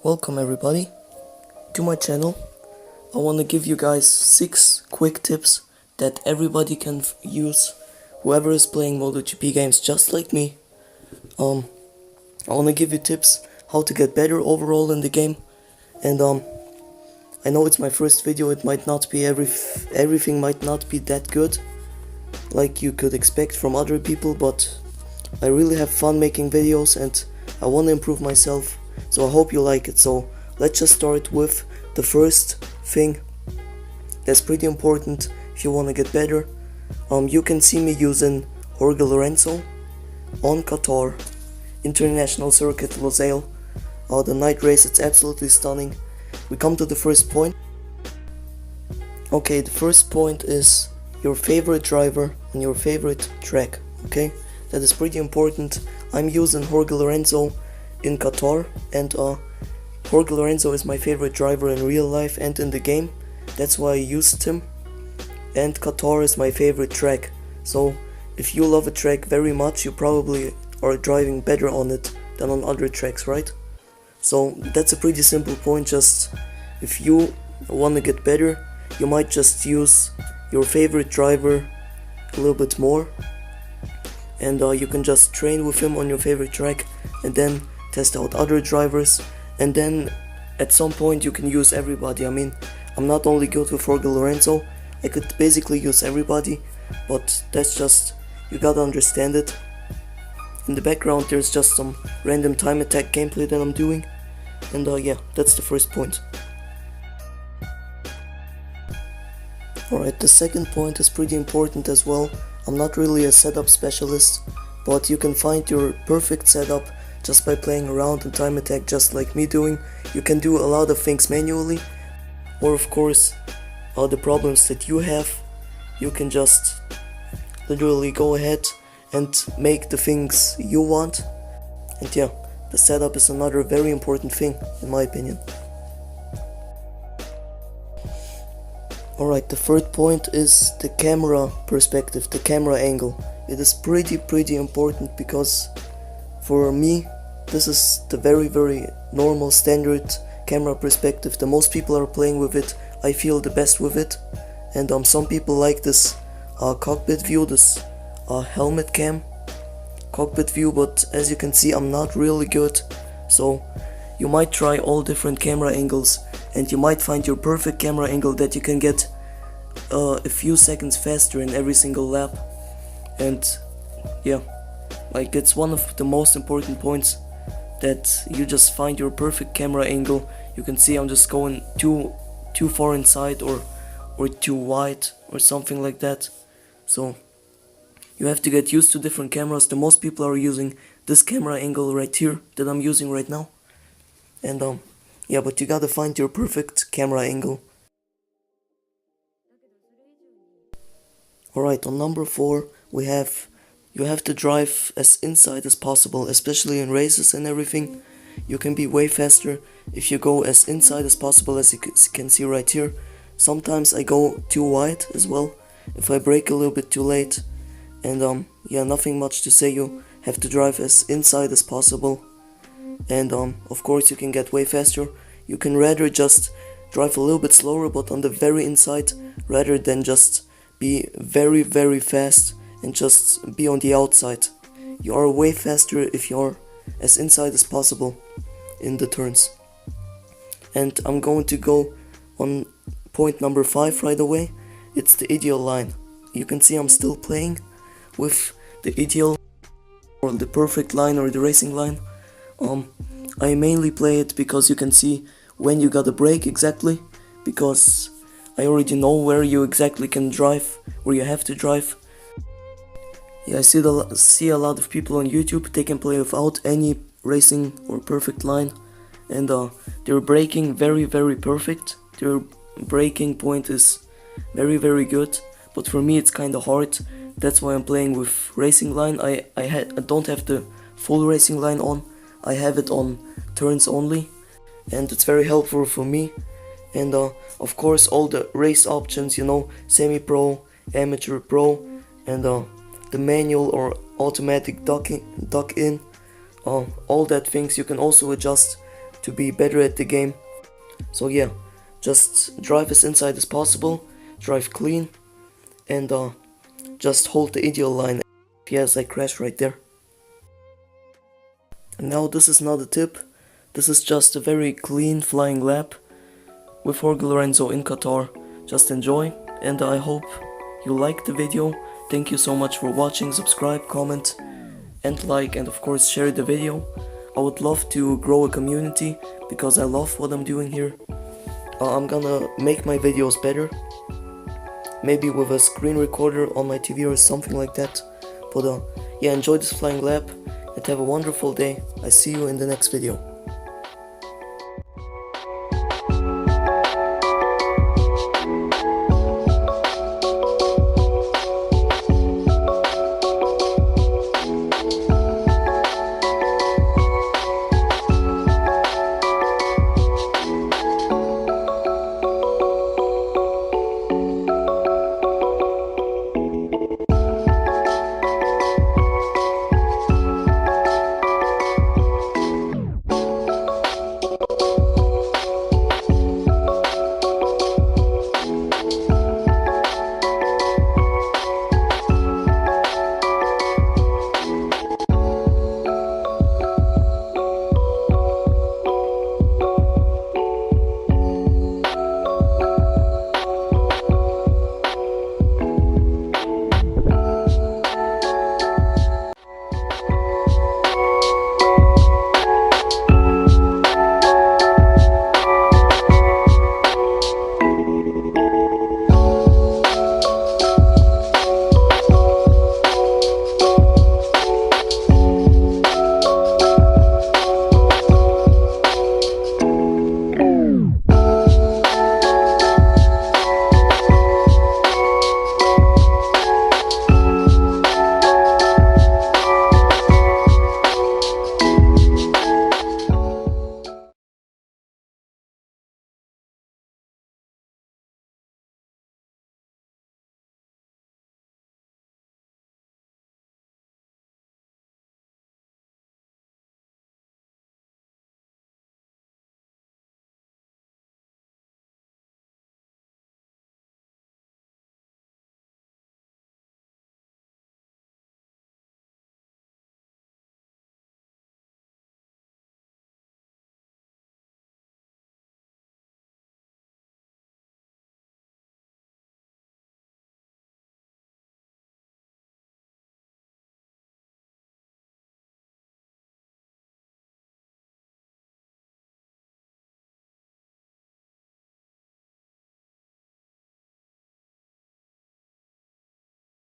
Welcome everybody to my channel. I want to give you guys 6 quick tips that everybody can use, whoever is playing Motogp games just like me. I want to give you tips how to get better overall in the game, and I know it's my first video. It might not be everything might not be that good like you could expect from other people, but I really have fun making videos and I want to improve myself, so I hope you like it. So let's just start with the first thing that's pretty important if you want to get better. You can see me using Jorge Lorenzo on Qatar International Circuit Losail. The night race, it's absolutely stunning. We come to the first point. Okay, the first point is your favorite driver on your favorite track. Okay, that is pretty important. I'm using Jorge Lorenzo in Qatar, and Jorge Lorenzo is my favorite driver in real life and in the game. That's why I used him, and Qatar is my favorite track. So if you love a track very much, you probably are driving better on it than on other tracks, right? So that's a pretty simple point. Just if you want to get better, you might just use your favorite driver a little bit more, and you can just train with him on your favorite track and then test out other drivers, and then at some point you can use everybody. I mean, I'm not only good with Jorge Lorenzo, I could basically use everybody, but that's just, you gotta understand it. In the background there's just some random time attack gameplay that I'm doing, and yeah, that's the first point. Alright, the second point is pretty important as well. I'm not really a setup specialist, but you can find your perfect setup just by playing around in time attack, just like me doing. You can do a lot of things manually, or of course the problems that you have, you can just literally go ahead and make the things you want. And yeah, the setup is another very important thing in my opinion. Alright, the third point is the camera perspective, the camera angle. It is pretty important, because for me this is the very normal standard camera perspective. The most people are playing with it. I feel the best with it, and some people like this cockpit view, this helmet cam cockpit view, but as you can see I'm not really good. So you might try all different camera angles, and you might find your perfect camera angle that you can get a few seconds faster in every single lap. And yeah, like, it's one of the most important points, that you just find your perfect camera angle. You can see I'm just going too far inside or too wide or something like that. So you have to get used to different cameras. The most people are using this camera angle right here that I'm using right now, and yeah, but you gotta find your perfect camera angle. Alright, on number 4 we have, you have to drive as inside as possible, especially in races and everything. You can be way faster if you go as inside as possible, as you can see right here. Sometimes I go too wide as well, if I brake a little bit too late. And yeah, nothing much to say, you have to drive as inside as possible. And of course you can get way faster. You can rather just drive a little bit slower but on the very inside, rather than just be very fast and just be on the outside. You are way faster if you're as inside as possible in the turns. And I'm going to go on point number 5 right away. It's the ideal line. You can see I'm still playing with the ideal or the perfect line or the racing line. I mainly play it because you can see when you gotta brake exactly, because I already know where you exactly can drive, where you have to drive. Yeah, I see a lot of people on YouTube, they can play without any racing or perfect line, and they're braking very perfect. Their braking point is very good, but for me it's kinda hard. That's why I'm playing with racing line. I don't have the full racing line on, I have it on turns only, and it's very helpful for me. And of course all the race options, you know, semi-pro, amateur, pro, and the manual or automatic duck in, all that things you can also adjust to be better at the game. So yeah, just drive as inside as possible, drive clean, and just hold the ideal line. Yes, I crashed right there. And now this is not a tip, this is just a very clean flying lap with Jorge Lorenzo in Qatar. Just enjoy, and I hope you liked the video. Thank you so much for watching. Subscribe, comment, and like, and of course share the video. I would love to grow a community because I love what I'm doing here. I'm gonna make my videos better, maybe with a screen recorder on my TV or something like that. But yeah, enjoy this flying lap and have a wonderful day. I see you in the next video.